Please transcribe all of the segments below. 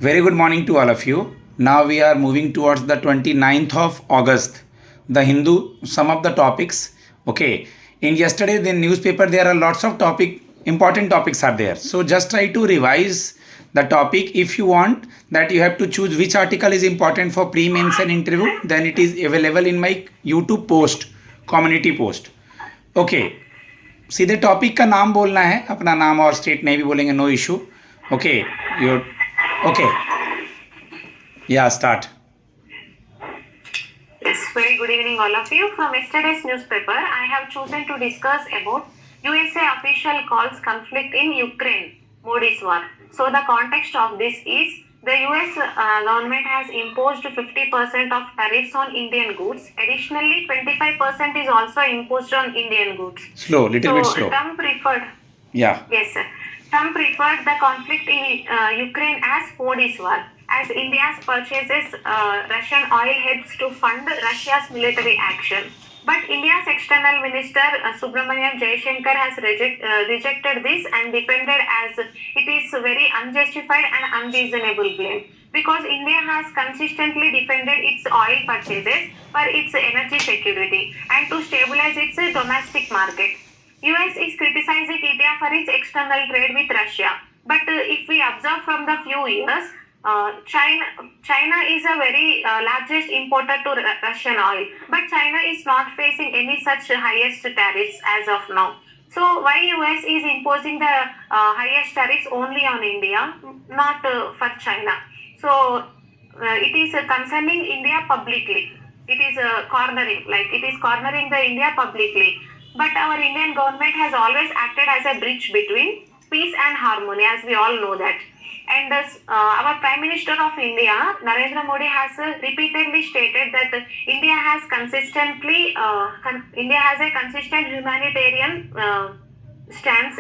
Very good morning to all of you. Now we are moving towards the 29th of August. The Hindu, some of the topics. Okay. In yesterday, the newspaper, there are lots of important topics are there. So just try to revise the topic. If you want that you have to choose which article is important for pre-mains and interview, then it is available in my YouTube post, community post. Okay. सीधे topic का नाम बोलना है, अपना नाम और state नहीं भी बोलेंगे, no issue. Okay. Your okay. Yeah start. Yes, very good evening all of you. From yesterday's newspaper, I have chosen to discuss about USA official calls conflict in Ukraine, Modi's war. So the context of this is the US government has imposed 50% of tariffs on Indian goods. Additionally, 25% is also imposed on Indian goods. Slow, little bit slow. Trump preferred. Yeah. Yes, sir. Trump referred the conflict in Ukraine as Modi's war, as India's purchases Russian oil helps to fund Russia's military action. But India's external minister Subramaniam Jaishankar has rejected this and defended as it is very unjustified and unreasonable blame. Because India has consistently defended its oil purchases for its energy security and to stabilize its domestic market. US is criticizing India for its external trade with Russia. But if we observe from the few years, China is a very largest importer to Russian oil. But China is not facing any such highest tariffs as of now. So why US is imposing the highest tariffs only on India, not for China? So it is concerning India publicly. It is cornering the India publicly. But our Indian government has always acted as a bridge between peace and harmony, as we all know that. And our Prime Minister of India, Narendra Modi, has repeatedly stated that India has a consistent humanitarian stance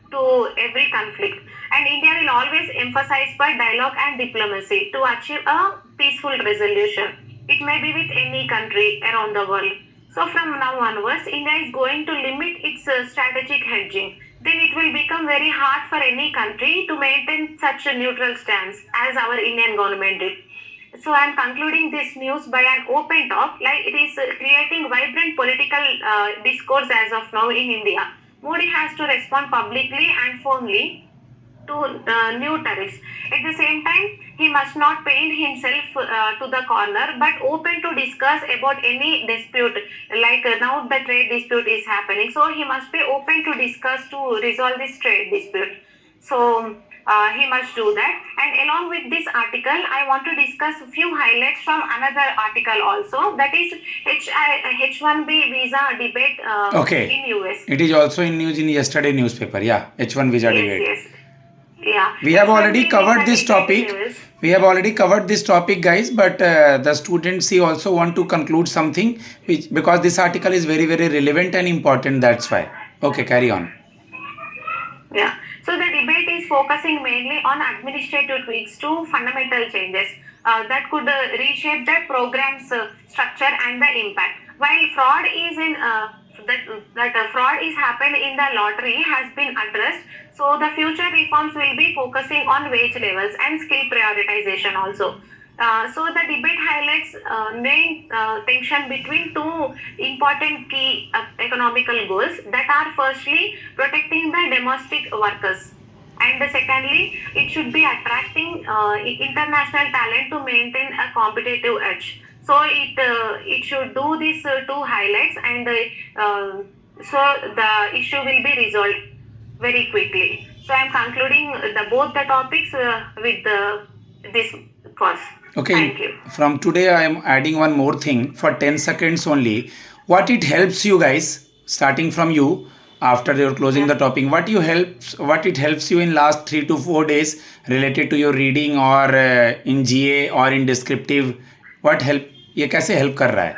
to every conflict. And India will always emphasize by dialogue and diplomacy to achieve a peaceful resolution. It may be with any country around the world. So from now onwards, India is going to limit its strategic hedging. Then it will become very hard for any country to maintain such a neutral stance as our Indian government did. So I am concluding this news by an open talk, like it is creating vibrant political discourse as of now in India. Modi has to respond publicly and firmly to new tariffs. At the same time, he must not paint himself to the corner, but open to discuss about any dispute, like now the trade dispute is happening. So he must be open to discuss to resolve this trade dispute. So he must do that. And along with this article, I want to discuss a few highlights from another article also. That is H1B visa debate in US. It is also in news in yesterday newspaper. Yeah, H1 visa debate. Yes. Yeah. We have already covered this topic. Guys, but the students also want to conclude something because this article is very, very relevant and important. That's why. Okay, carry on. Yeah. So the debate is focusing mainly on administrative tweaks to fundamental changes that could reshape the program's structure and the impact. While fraud is fraud is happened in the lottery has been addressed, so the future reforms will be focusing on wage levels and skill prioritization also. So the debate highlights main tension between two important key economical goals that are firstly protecting the domestic workers, and secondly it should be attracting international talent to maintain a competitive edge. So it should do these two highlights, and so the issue will be resolved very quickly. So I am concluding both the topics with this course. Okay. Thank you. From today, I am adding one more thing for 10 seconds only. What it helps you guys, starting from you, after you're closing the topic, what it helps you in last 3 to 4 days related to your reading or in GA or in descriptive. What help? ये कैसे help कर रहा है?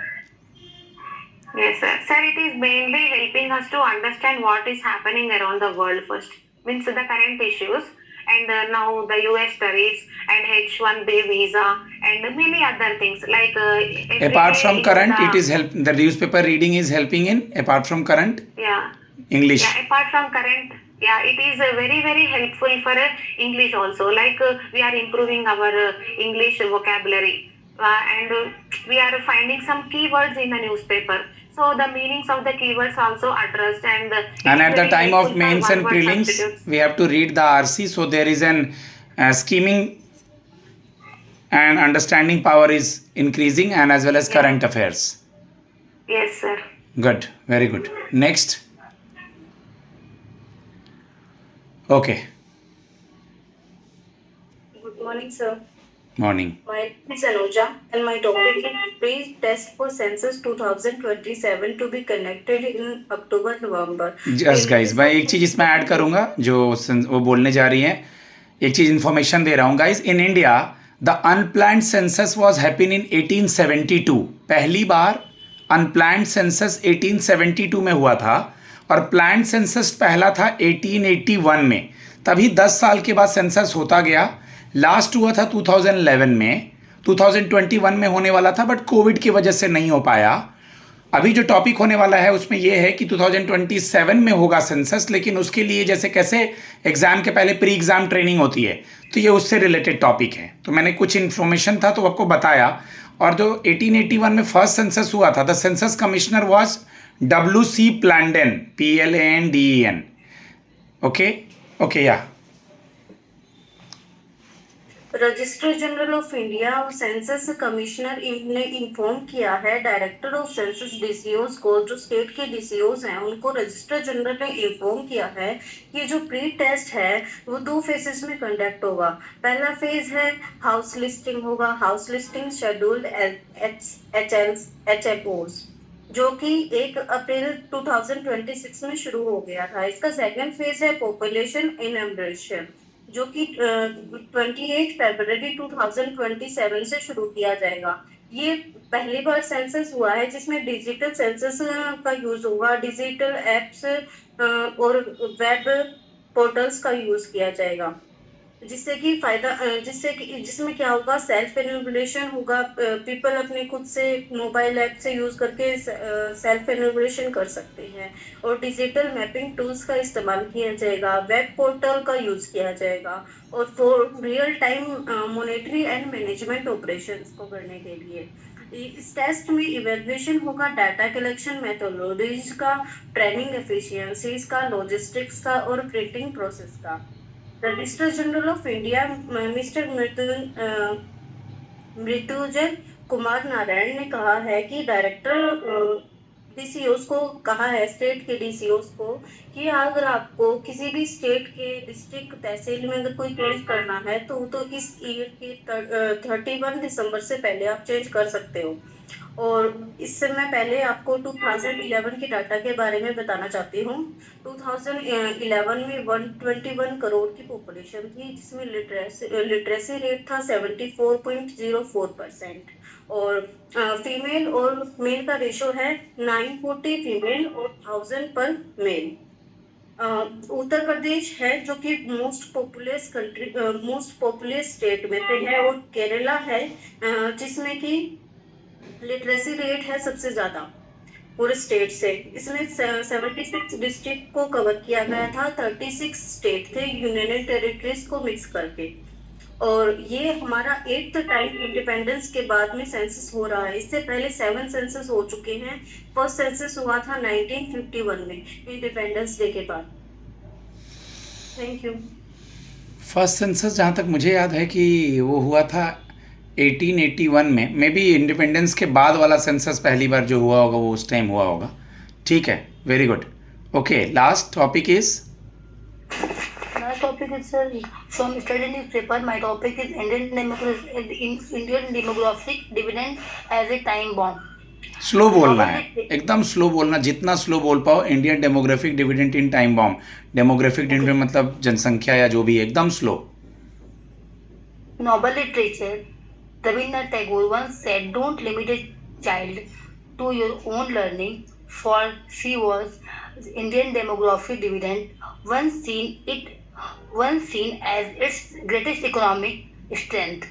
Yes, sir. Sir, it is mainly helping us to understand what is happening around the world first. Means the current issues, and now the US tariffs and H1B visa and many other things like. Apart from current, it is help. The newspaper reading is helping in. Apart from current. Yeah. English. Yeah. Apart from current, Yeah, it is very helpful for English also. Like we are improving our English vocabulary, and we are finding some keywords in the newspaper. So the meanings of the keywords also addressed, and it And is at the very time of helpful for mains one and word prelims, substitutes. we have to read the RC, so there is an scheming and understanding power is increasing, and as well as Yeah. current affairs. Yes, sir. Good, very good. Next. Okay, Good morning, sir. morning. My name is Anuja, and my topic is pre-test for census 2027 to be conducted in October-November. Just guys, मैं एक चीज़ इसमें add करूंगा जो वो बोलने जा रही हैं. एक चीज़ इन्फॉर्मेशन दे रहा हूँ guys. In India the unplanned census was happen in 1872. पहली बार अनप्लान्ड सेंसस 1872 में हुआ था, और प्लान्ड सेंसस पहला था 1881 में. तभी 10 साल के बाद सेंसस होता गया. लास्ट हुआ था 2011 में. 2021 में होने वाला था, बट कोविड की वजह से नहीं हो पाया. अभी जो टॉपिक होने वाला है उसमें यह है कि 2027 में होगा सेंसस, लेकिन उसके लिए जैसे कैसे एग्जाम के पहले प्री एग्जाम ट्रेनिंग होती है, तो ये उससे रिलेटेड टॉपिक है. तो मैंने कुछ इन्फॉर्मेशन था तो आपको बताया. और जो 1881 में फर्स्ट सेंसस हुआ था, the census commissioner was WC प्लैंडेन, PLANDEN. Okay या. रजिस्ट्रार जनरल ऑफ इंडिया और सेंसस कमिश्नर ने इन्फॉर्म किया है डायरेक्टर ऑफ सेंसस DCOs को, जो स्टेट के DCOs हैं उनको रजिस्ट्रार जनरल ने इन्फॉर्म किया है कि जो प्री टेस्ट है वो 2 फेजेस में कंडक्ट होगा. पहला फेज है हाउस लिस्टिंग होगा. हाउस लिस्टिंग शेड्यूल्ड HFOs जो कि 1 अप्रैल 2026 में शुरू हो गया था. इसका सेकेंड फेज है पॉपुलेशन इनम्ब्रेशन जो कि 28 फरवरी 2027 से शुरू किया जाएगा. ये पहली बार सेंसस हुआ है जिसमें डिजिटल सेंसस का यूज होगा. डिजिटल एप्स और वेब पोर्टल्स का यूज किया जाएगा, जिससे कि जिसमें क्या होगा, सेल्फ एन्यूमरेशन होगा. पीपल अपने खुद से मोबाइल ऐप से यूज करके सेल्फ एन्यूमरेशन कर सकते हैं. और डिजिटल मैपिंग टूल्स का इस्तेमाल किया जाएगा. वेब पोर्टल का यूज किया जाएगा. और for real time monetary and management operations को करने के लिए इस टेस्ट में इवेल्युएशन होगा डाटा कलेक्शन मेथोडोलॉजीज का, ट्रेनिंग एफिशिएंसीज का, लॉजिस्टिक्स का और प्रिंटिंग प्रोसेस का. Registrar general of India mister Mrityunjay Kumar Narayan ने कहा है कि डायरेक्टर DCOs को कहा है, स्टेट के DCOs को, कि अगर आपको किसी भी स्टेट के डिस्ट्रिक्ट तहसील में अगर कोई चेंज करना है तो इस ईयर के 31 दिसंबर से पहले आप चेंज कर सकते हो. और इससे मैं पहले आपको 2011 के डाटा के बारे में बताना चाहती हूँ. 2011 में 121 करोड़ की पॉपुलेशन थी, जिसमें लिटरेसी रेट था 74.04%. और फीमेल और मेल का रेशो है 940 फीमेल और 1000 पर मेल. उत्तर प्रदेश है जो कि मोस्ट पॉपुलस स्टेट में से है, और केरला है जिसमें कि लिटरेसी रेट है सबसे ज्यादा पूरे स्टेट से. इसमें 76 डिस्ट्रिक्ट को कवर किया गया था. 36 स्टेट थे यूनियन टेरिटरीज को मिक्स करके. और ये हमारा 8th टाइम इंडिपेंडेंस के बाद में सेंसस हो रहा है. इससे पहले 7 सेंसस हो चुके हैं. फर्स्ट सेंसस हुआ था 1951 में इंडिपेंडेंस डे के बाद. Thank you. फर्स्ट सेंसस जहाँ तक मुझे याद है कि वो हुआ था 1881 में. मे बी इंडिपेंडेंस के बाद वाला सेंसस पहली बार जो हुआ होगा वो उस टाइम हुआ होगा. ठीक है, very good. Okay, last topic is. My topic is from study newspaper. My topic is Indian demographic dividend as a time bomb. Slow बोलना है, एकदम स्लो बोलना, जितना स्लो बोल पाओ. Indian demographic dividend in time bomb. Demographic dividend मतलब जनसंख्या या जो भी, एकदम slow. Noble literature. Rabindranath Tagore once said, "Don't limit a child to your own learning, for she was Indian demographic dividend, once seen as its greatest economic strength,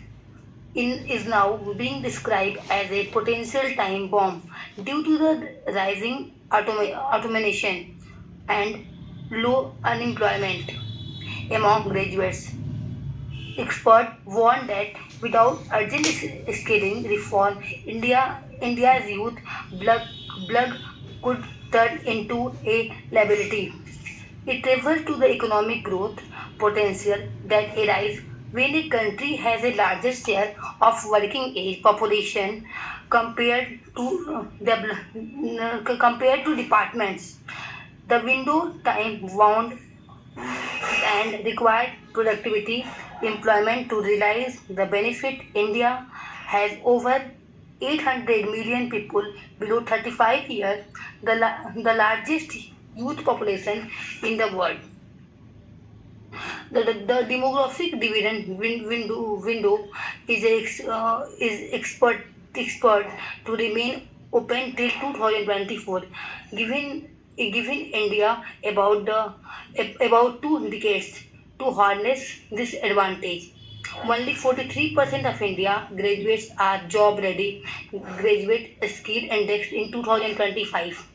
is now being described as a potential time bomb due to the rising automation and low unemployment among graduates. Experts warn that without urgent skilling reform, India's youth blood could turn into a liability. It refers to the economic growth potential that arises when a country has a larger share of working age population compared to departments. The window time wound and required productivity employment to realize the benefit. India has over 800 million people below 35 years, the largest youth population in the world. The demographic dividend window is expert to remain open till 2024, giving India about 2 decades to harness this advantage. Only 43% of India graduates are job ready, graduate skill index in 2025.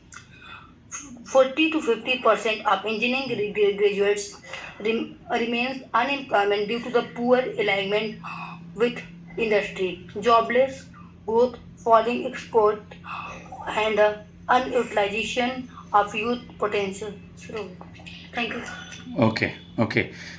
40 to 50% of engineering graduates remains unemployment due to the poor alignment with industry, jobless growth, falling export, and unutilization of youth potential. So, thank you. Okay.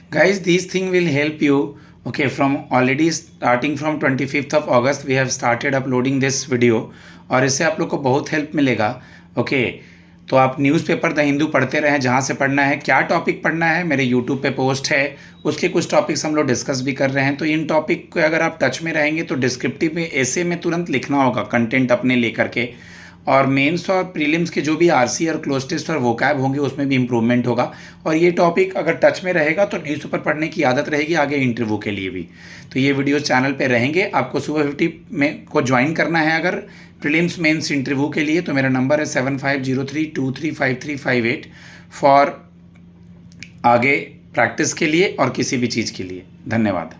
Guys, these things will help you. Okay, from already starting from 25th of August we have started uploading this video और इससे आप लोग को बहुत help मिलेगा. Okay, तो आप newspaper the Hindu पढ़ते रहें जहाँ से पढ़ना है. क्या टॉपिक पढ़ना है मेरे यूट्यूब पे पोस्ट है, उसके कुछ टॉपिक्स हम लोग डिस्कस भी कर रहे हैं. तो इन टॉपिक को अगर आप टच में रहेंगे तो डिस्क्रिप्टिव में ऐसे में तुरंत लिखना होगा कंटेंट अपने लेकर के, और मेंस और प्रीलिम्स के जो भी आरसी और क्लोज टेस्ट और वोकैब होंगे उसमें भी इम्प्रूवमेंट होगा. और ये टॉपिक अगर टच में रहेगा तो न्यूज़पेपर पढ़ने की आदत रहेगी आगे इंटरव्यू के लिए भी. तो ये वीडियोस चैनल पे रहेंगे. आपको सुबह 50 में को ज्वाइन करना है अगर प्रीलिम्स मेंस इंटरव्यू के लिए, तो मेरा नंबर है 7503235358 फॉर आगे प्रैक्टिस के लिए और किसी भी चीज़ के लिए. धन्यवाद.